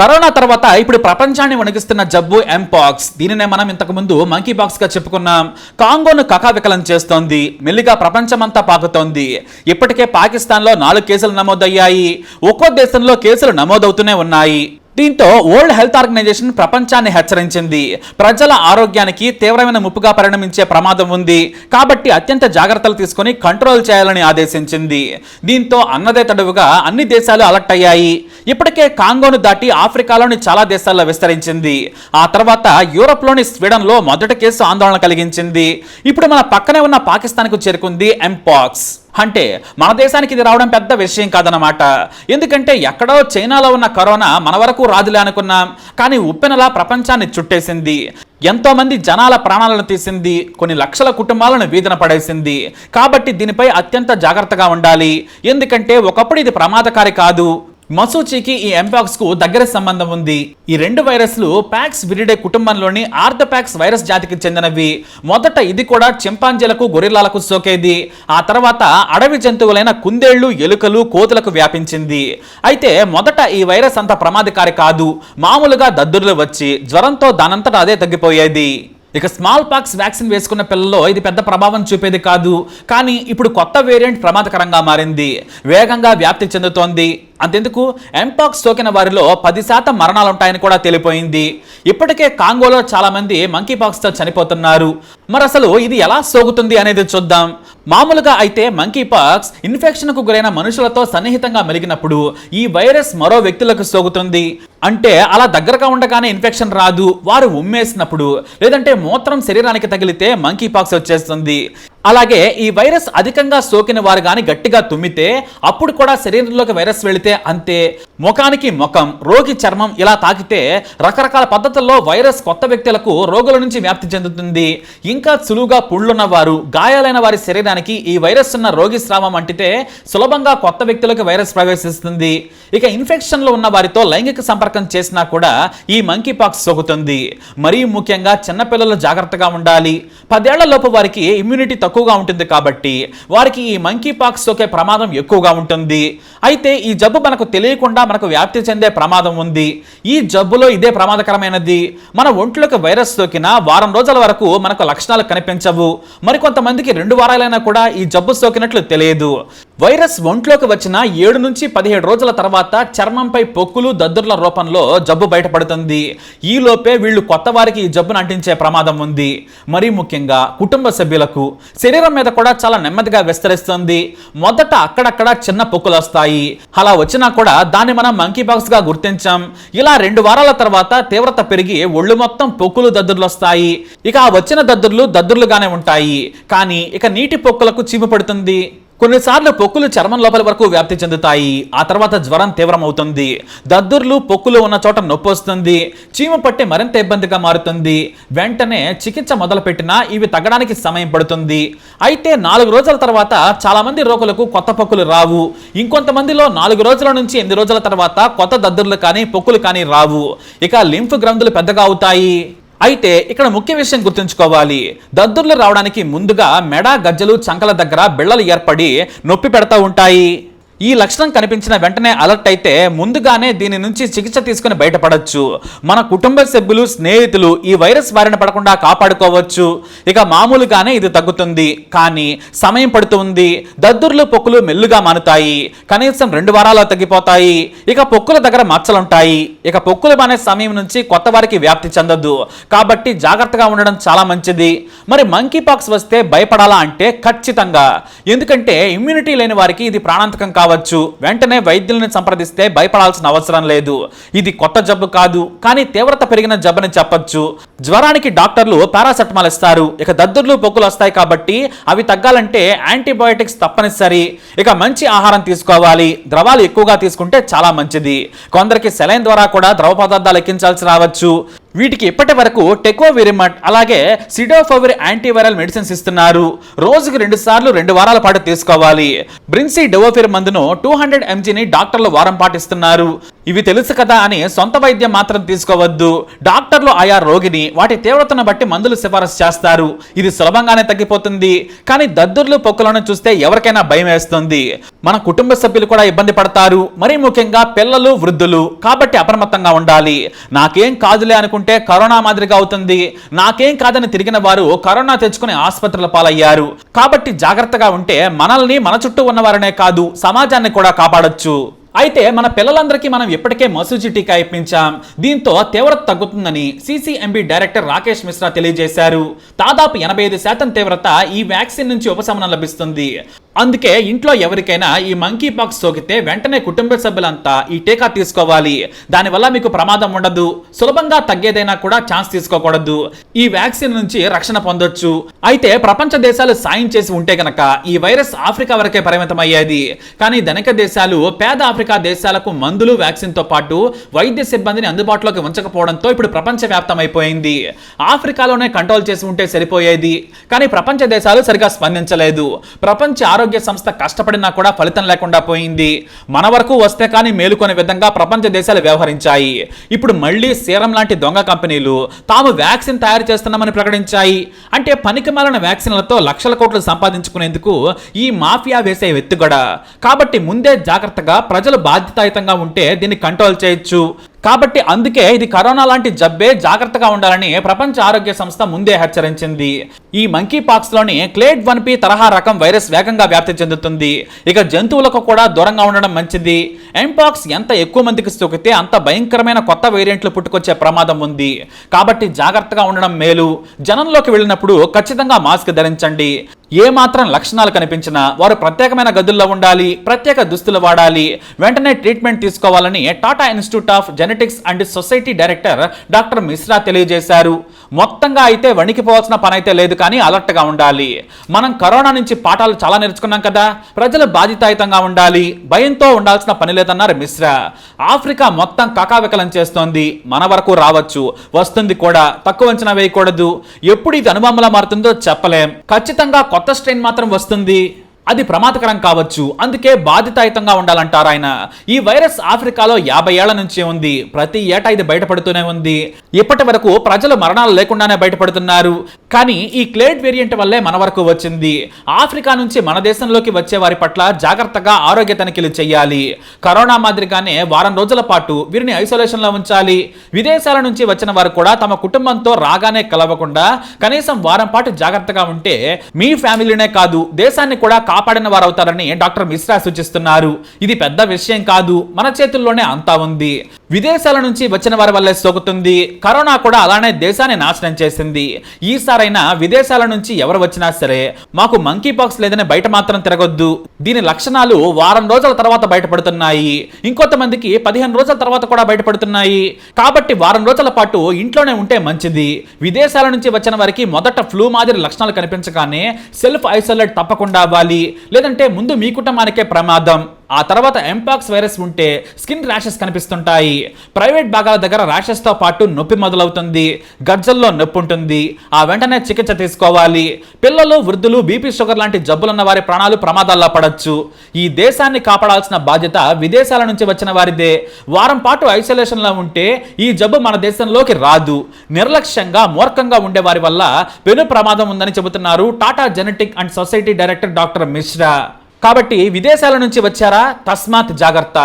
Corona తర్వాత ఇప్పుడు ప్రపంచాన్ని వణికిస్తున్న జబ్బు ఎంపాక్స్. దీనినే మనం ఇంతకు ముందు మంకీ పాక్స్ గా చెప్పుకున్నాం. కాంగోను కకావికలం చేస్తోంది, మెల్లిగా ప్రపంచమంతా పాకుతోంది. ఇప్పటికే పాకిస్తాన్ లో 4 కేసులు నమోదయ్యాయి. ఒక్కో దేశంలో కేసులు నమోదవుతూనే ఉన్నాయి. దీంతో వరల్డ్ హెల్త్ ఆర్గనైజేషన్ ప్రపంచాన్ని హెచ్చరించింది. ప్రజల ఆరోగ్యానికి తీవ్రమైన ముప్పుగా పరిణమించే ప్రమాదం ఉంది కాబట్టి అత్యంత జాగ్రత్తలు తీసుకుని కంట్రోల్ చేయాలని ఆదేశించింది. దీంతో అన్నదే తడువుగా అన్ని దేశాలు అలర్ట్ అయ్యాయి. ఇప్పటికే కాంగోను దాటి ఆఫ్రికాలోని చాలా దేశాల్లో విస్తరించింది. ఆ తర్వాత యూరోప్లోని స్వీడన్లో మొదటి కేసు ఆందోళన కలిగించింది. ఇప్పుడు మన పక్కనే ఉన్న పాకిస్తాన్కు చేరుకుంది ఎంపాక్స్. అంటే మన దేశానికి ఇది రావడం పెద్ద విషయం కాదన్నమాట. ఎందుకంటే ఎక్కడో చైనాలో ఉన్న కరోనా మన వరకు రాదులే అనుకున్నాం, కానీ ఉప్పెనలా ప్రపంచాన్ని చుట్టేసింది. ఎంతో మంది జనాల ప్రాణాలను తీసింది, కొన్ని లక్షల కుటుంబాలను వీధిన పడేసింది. కాబట్టి దీనిపై అత్యంత జాగ్రత్తగా ఉండాలి. ఎందుకంటే ఒకప్పుడు ఇది ప్రమాదకారి కాదు. మసూచికి ఈ ఎంపాక్స్ కు దగ్గర సంబంధం ఉంది. ఈ 2 వైరస్లు పాక్స్ విరిడే కుటుంబంలోని ఆర్థోపాక్స్ వైరస్ జాతికి చెందినవి. మొదట ఇది కూడా చింపాంజీలకు, గొరిల్లాలకు సోకేది. ఆ తర్వాత అడవి జంతువులైన కుందేళ్లు, ఎలుకలు, కోతులకు వ్యాపించింది. అయితే మొదట ఈ వైరస్ అంత ప్రమాదకారి కాదు. మామూలుగా దద్దుర్లు వచ్చి జ్వరంతో దానంతటా అదే తగ్గిపోయేది. ఇక స్మాల్ పాక్స్ వ్యాక్సిన్ వేసుకున్న పిల్లల్లో ఇది పెద్ద ప్రభావం చూపేది కాదు. కానీ ఇప్పుడు కొత్త వేరియంట్ ప్రమాదకరంగా మారింది, వేగంగా వ్యాప్తి చెందుతోంది. అంతెందుకు, ఎంపాక్స్ సోకిన వారిలో 10% మరణాలుంటాయని కూడా తెలిపోయింది. ఇప్పటికే కాంగోలో చాలా మంది మంకీ పాక్స్ తో చనిపోతున్నారు. మరి అసలు ఇది ఎలా సోకుతుంది అనేది చూద్దాం. మామూలుగా అయితే మంకీ పాక్స్ ఇన్ఫెక్షన్ కు గురైన మనుషులతో సన్నిహితంగా మెలిగినప్పుడు ఈ వైరస్ మరో వ్యక్తులకు సోకుతుంది. అంటే అలా దగ్గరగా ఉండగానే ఇన్ఫెక్షన్ రాదు, వారు ఉమ్మేసినప్పుడు లేదంటే మూత్రం శరీరానికి తగిలితే మంకీ పాక్స్ వచ్చేస్తుంది. అలాగే ఈ వైరస్ అధికంగా సోకిన వారు గాని గట్టిగా తుమ్మితే అప్పుడు కూడా శరీరంలోకి వైరస్ వెళితే అంతే. ముఖానికి ముఖం, రోగి చర్మం ఇలా తాకితే రకరకాల పద్ధతుల్లో వైరస్ కొత్త వ్యక్తులకు రోగుల నుంచి వ్యాప్తి చెందుతుంది. ఇంకా సులువుగా పుండ్లున్న వారు, గాయాలైన వారి శరీరానికి ఈ వైరస్ ఉన్న రోగి స్రావం అంటితే సులభంగా కొత్త వ్యక్తులకు వైరస్ ప్రవేశిస్తుంది. ఇక ఇన్ఫెక్షన్లో ఉన్న వారితో లైంగిక సంపర్కం చేసినా కూడా ఈ మంకీ పాక్స్ సోకుతుంది. మరీ ముఖ్యంగా చిన్నపిల్లలు జాగ్రత్తగా ఉండాలి. 10 ఏళ్ల లోపు వారికి ఇమ్యూనిటీ తక్కువగా ఉంటుంది కాబట్టి వారికి ఈ మంకీ పాక్స్ సోకే ప్రమాదం ఎక్కువగా ఉంటుంది. అయితే ఈ జబ్బు మనకు తెలియకుండా మనకు వ్యాప్తి చెందే ప్రమాదం ఉంది. ఈ జబ్బులో ఇదే ప్రమాదకరమైనది. మన ఒంట్లోకి వైరస్ సోకిన వారం రోజుల వరకు మనకు లక్షణాలు కనిపించవు. మరికొంతమందికి 2 వారాలైనా కూడా ఈ జబ్బు సోకినట్లు తెలియదు. వైరస్ ఒంట్లోకి వచ్చిన 7 నుంచి 17 రోజుల తర్వాత చర్మంపై పొక్కులు, దద్దుర్ల రూపంలో జబ్బు బయటపడుతుంది. ఈ లోపే వీళ్ళు కొత్త వారికి ఈ జబ్బును అంటించే ప్రమాదం ఉంది. మరీ ముఖ్యంగా కుటుంబ సభ్యులకు శరీరం మీద కూడా చాలా నెమ్మదిగా విస్తరిస్తుంది. మొదట అక్కడక్కడ చిన్న పొక్కులు వస్తాయి. అలా వచ్చినా కూడా దాన్ని మనం మంకీ పాక్స్ గా గుర్తించాం. ఇలా 2 వారాల తర్వాత తీవ్రత పెరిగి ఒళ్ళు మొత్తం పొక్కులు, దద్దుర్లు వస్తాయి. ఇక ఆ వచ్చిన దద్దుర్లుగానే ఉంటాయి. కానీ ఇక నీటి పొక్కులకు చీము పడుతుంది. కొన్నిసార్లు పొక్కులు చర్మం లోపలి వరకు వ్యాప్తి చెందుతాయి. ఆ తర్వాత జ్వరం తీవ్రమవుతుంది. దద్దుర్లు, పొక్కులు ఉన్న చోట నొప్పి వస్తుంది. చీము పట్టి మరింత ఇబ్బందిగా మారుతుంది. వెంటనే చికిత్స మొదలుపెట్టినా ఇవి తగ్గడానికి సమయం పడుతుంది. అయితే 4 రోజుల తర్వాత చాలా మంది రోగులకు కొత్త పొక్కులు రావు. ఇంకొంతమందిలో 4 రోజుల నుంచి 8 రోజుల తర్వాత కొత్త దద్దుర్లు కానీ పొక్కులు కానీ రావు. ఇక లింఫ్ గ్రంథులు పెద్దగా అవుతాయి. అయితే ఇక్కడ ముఖ్య విషయం గుర్తుంచుకోవాలి. దద్దుర్లు రావడానికి ముందుగా మెడ, గజ్జలు, చంకల దగ్గర బిళ్ళలు ఏర్పడి నొప్పి పెడతా ఉంటాయి. ఈ లక్షణం కనిపించిన వెంటనే అలర్ట్ అయితే ముందుగానే దీని నుంచి చికిత్స తీసుకుని బయటపడొచ్చు. మన కుటుంబ సభ్యులు, స్నేహితులు ఈ వైరస్ బారిన పడకుండా కాపాడుకోవచ్చు. ఇక మామూలుగానే ఇది తగ్గుతుంది, కానీ సమయం పడుతుంది. దద్దుర్లు, పొక్కులు మెల్లుగా మానుతాయి. కనీసం 2 వారాల్లో తగ్గిపోతాయి. ఇక పొక్కుల దగ్గర మచ్చలుంటాయి. ఇక పొక్కులు మానే సమయం నుంచి కొత్త వారికి వ్యాప్తి చెందదు. కాబట్టి జాగ్రత్తగా ఉండడం చాలా మంచిది. మరి మంకీ పాక్స్ వస్తే భయపడాలా అంటే ఖచ్చితంగా. ఎందుకంటే ఇమ్యూనిటీ లేని వారికి ఇది ప్రాణాంతకం కావచ్చు. వెంటనే వైద్యులను సంప్రదిస్తే భయపడాల్సిన అవసరం లేదు. ఇది కొత్త జబ్బు కాదు, కానీ తీవ్రత పెరిగిన జబ్బుని చెప్పొచ్చు. జ్వరానికి డాక్టర్లు పారాసెటమాల్ ఇస్తారు. ఇక దద్దుర్లు, పొక్కులు వస్తాయి కాబట్టి అవి తగ్గాలంటే యాంటీబయాటిక్స్ తప్పనిసరి. ఇక మంచి ఆహారం తీసుకోవాలి. ద్రవాలు ఎక్కువగా తీసుకుంటే చాలా మంచిది. కొందరికి సెలైన్ ద్వారా కూడా ద్రవ పదార్థాలు ఎక్కించాల్సి రావచ్చు. వీటికి ఇప్పటి వరకు టెకోవిరిమట్ అలాగే సిడోఫోవిర్ యాంటీవైరల్ మెడిసిన్స్ ఇస్తున్నారు. రోజుకు 2 సార్లు 2 వారాల పాటు తీసుకోవాలి. బ్రిన్సీ డెవోఫిర్ మందును 200 mgని డాక్టర్లు వారం పాటు ఇస్తున్నారు. ఇవి తెలుసు కదా అని సొంత వైద్యం మాత్రం తీసుకోవద్దు. డాక్టర్లు ఆయా రోగిని వాటి తీవ్రతను బట్టి మందులు సిఫారసు చేస్తారు. ఇది సులభంగానే తగ్గిపోతుంది. కానీ దద్దుర్లు పొక్కులను చూస్తే ఎవరికైనా భయం వేస్తుంది. మన కుటుంబ సభ్యులు కూడా ఇబ్బంది పడతారు, మరీ ముఖ్యంగా పిల్లలు, వృద్ధులు. కాబట్టి అప్రమత్తంగా ఉండాలి. నాకేం కాదులే అనుకుంటే కరోనా మాదిరిగా అవుతుంది. నాకేం కాదని తిరిగిన వారు కరోనా తెచ్చుకుని ఆసుపత్రుల పాలయ్యారు. కాబట్టి జాగ్రత్తగా ఉంటే మనల్ని, మన చుట్టూ ఉన్నవారనే కాదు సమాజాన్ని కూడా కాపాడొచ్చు. అయితే మన పిల్లలందరికీ మనం ఇప్పటికే మసూచి టీకా ఇప్పించాం. దీంతో తీవ్రత తగ్గుతుందని సిసిఎంబి డైరెక్టర్ రాకేష్ మిశ్రా తెలియజేశారు. దాదాపు 85% తీవ్రత ఈ వ్యాక్సిన్ నుంచి ఉపశమనం లభిస్తుంది. అందుకే ఇంట్లో ఎవరికైనా ఈ మంకీ పాక్స్ సోకితే వెంటనే కుటుంబ సభ్యులంతా ఈ టీకా తీసుకోవాలి. దానివల్ల మీకు ప్రమాదం ఉండదు. సులభంగా తగ్గేదైనా కూడా ఛాన్స్ తీసుకోకూడదు. ఈ వ్యాక్సిన్ నుంచి రక్షణ పొందొచ్చు. అయితే ప్రపంచ దేశాలు సాయం చేసి ఉంటే గనక ఈ వైరస్ ఆఫ్రికా వరకే పరిమితం అయ్యేది. కానీ ధనిక దేశాలు పేద ఆఫ్రికా దేశాలకు మందులు, వ్యాక్సిన్ తో పాటు వైద్య సిబ్బందిని అందుబాటులోకి ఉంచకపోవడంతో ఇప్పుడు ప్రపంచవ్యాప్తం అయిపోయింది. ఆఫ్రికాలోనే కంట్రోల్ చేసి ఉంటే సరిపోయేది. కానీ ప్రపంచ దేశాలు సరిగా స్పందించలేదు. ప్రపంచ ఆరోగ్య సంస్థ కష్టపడినా కూడా ఫలితం లేకుండా పోయింది. మన వరకు వస్తే కానీ మేలుకొనే విధంగా ప్రపంచ దేశాలు వ్యవహరించాయి. ఇప్పుడు మళ్ళీ సీరం లాంటి దొంగ కంపెనీలు తాము వ్యాక్సిన్ తయారు చేస్తున్నామని ప్రకటించాయి. అంటే పనికిమాలిన వ్యాక్సిన్లతో లక్షల కోట్లు సంపాదించుకునేందుకు ఈ మాఫియా వేసే ఎత్తుగడ. కాబట్టి ముందే జాగ్రత్తగా ప్రజలు బాధ్యతాయుతంగా ఉంటే దీన్ని కంట్రోల్ చేయొచ్చు. కాబట్టి అందుకే ఇది కరోనా లాంటి జబ్బే, జాగ్రత్తగా ఉండాలని ప్రపంచ ఆరోగ్య సంస్థ ముందే హెచ్చరించింది. ఈ మంకీ పాక్స్ లోని క్లేడ్ 1P తరహా రకం వైరస్ వేగంగా వ్యాప్తి చెందుతుంది. ఇక జంతువులకు కూడా దూరంగా ఉండడం మంచిది. ఎంపాక్స్ ఎంత ఎక్కువ మందికి సోకితే అంత భయంకరమైన కొత్త వేరియంట్లు పుట్టుకొచ్చే ప్రమాదం ఉంది. కాబట్టి జాగ్రత్తగా ఉండడం మేలు. జనంలోకి వెళ్ళినప్పుడు ఖచ్చితంగా మాస్క్ ధరించండి. ఏ మాత్రం లక్షణాలు కనిపించినా వారు ప్రత్యేకమైన గదుల్లో ఉండాలి, ప్రత్యేక దుస్తులు వాడాలి, వెంటనే ట్రీట్మెంట్ తీసుకోవాలని Tata institute of genetics and society director doctor Mishra తెలియజేశారు. మొత్తంగా అయితే వణికిపోవాల్సిన పని అయితే లేదు, కానీ అలర్ట్ గా ఉండాలి. మనం కరోనా నుంచి పాఠాలు చాలా నేర్చుకున్నాం కదా. ప్రజలు బాధ్యతాయుతంగా ఉండాలి, భయంతో ఉండాల్సిన పని లేదన్నారు మిశ్రా. ఆఫ్రికా మొత్తం కకావికలం చేస్తోంది. మన వరకు రావచ్చు, వస్తుంది కూడా. తక్కువ అంచనా వేయకూడదు. ఎప్పుడు ఇది అనుభవంలా మారుతుందో చెప్పలేం. ఖచ్చితంగా కొత్త స్ట్రెయిన్ మాత్రం వస్తుంది. అది ప్రమాదకరం కావచ్చు. అందుకే బాధ్యతాయుతంగా ఉండాలంటారు ఆయన. ఈ వైరస్ ఆఫ్రికాలో 50 ఏళ్ల నుంచి ఉంది. ప్రతి ఏటా ఇది బయటపడుతూనే ఉంది. ఇప్పటి వరకు ప్రజలు మరణాలు లేకుండానే బయటపడుతున్నారు. కానీ ఈ క్లేడ్ వేరియంట్ వల్లే మన వరకు వచ్చింది. ఆఫ్రికా నుంచి మన దేశంలోకి వచ్చే వారి పట్ల జాగ్రత్తగా ఆరోగ్య తనిఖీలు చేయాలి. కరోనా మాదిరిగానే వారం రోజుల పాటు వీరిని ఐసోలేషన్ లో ఉంచాలి. విదేశాల నుంచి వచ్చిన వారు కూడా తమ కుటుంబంతో రాగానే కలవకుండా కనీసం వారం పాటు జాగ్రత్తగా ఉంటే మీ ఫ్యామిలీనే కాదు దేశాన్ని కూడా కాపాడిన వారు అవుతారని డాక్టర్ మిశ్రా సూచిస్తున్నారు. ఇది పెద్ద విషయం కాదు, మన చేతుల్లోనే అంతా ఉంది. విదేశాల నుంచి వచ్చిన వారి వల్లే సోకుతుంది. కరోనా కూడా అలానే దేశాన్ని నాశనం చేసింది. ఈసారైనా విదేశాల నుంచి ఎవరు వచ్చినా సరే మాకు మంకీ పాక్స్ లేదని బయట మాత్రం తిరగొద్దు. దీని లక్షణాలు వారం రోజుల తర్వాత బయటపడుతున్నాయి. ఇంకొంతమందికి 15 రోజుల తర్వాత కూడా బయటపడుతున్నాయి. కాబట్టి వారం రోజుల పాటు ఇంట్లోనే ఉంటే మంచిది. విదేశాల నుంచి వచ్చిన వారికి మొదట ఫ్లూ మాదిరి లక్షణాలు కనిపించగానే సెల్ఫ్ ఐసోలేట్ తప్పకుండా అవ్వాలి. లేదంటే ముందు మీ కుటుంబానికే ప్రమాదం. ఆ తర్వాత ఎంపాక్స్ వైరస్ ఉంటే స్కిన్ ర్యాషెస్ కనిపిస్తుంటాయి. ప్రైవేట్ భాగాల దగ్గర ర్యాషెస్ తో పాటు నొప్పి మొదలవుతుంది. గజ్జల్లో నొప్పి ఉంటుంది. ఆ వెంటనే చికిత్స తీసుకోవాలి. పిల్లలు, వృద్ధులు, బీపీ, షుగర్ లాంటి జబ్బులున్న వారి ప్రాణాలు ప్రమాదాల్లో పడవచ్చు. ఈ దేశాన్ని కాపాడాల్సిన బాధ్యత విదేశాల నుంచి వచ్చిన వారిదే. వారం పాటు ఐసోలేషన్ లో ఉంటే ఈ జబ్బు మన దేశంలోకి రాదు. నిర్లక్ష్యంగా, మూర్ఖంగా ఉండే వారి వల్ల పెను ప్రమాదం ఉందని చెబుతున్నారు Tata genetic and society director doctor Mishra. కాబట్టి విదేశాల నుంచి వచ్చారా, తస్మాత్ జాగ్రత్త.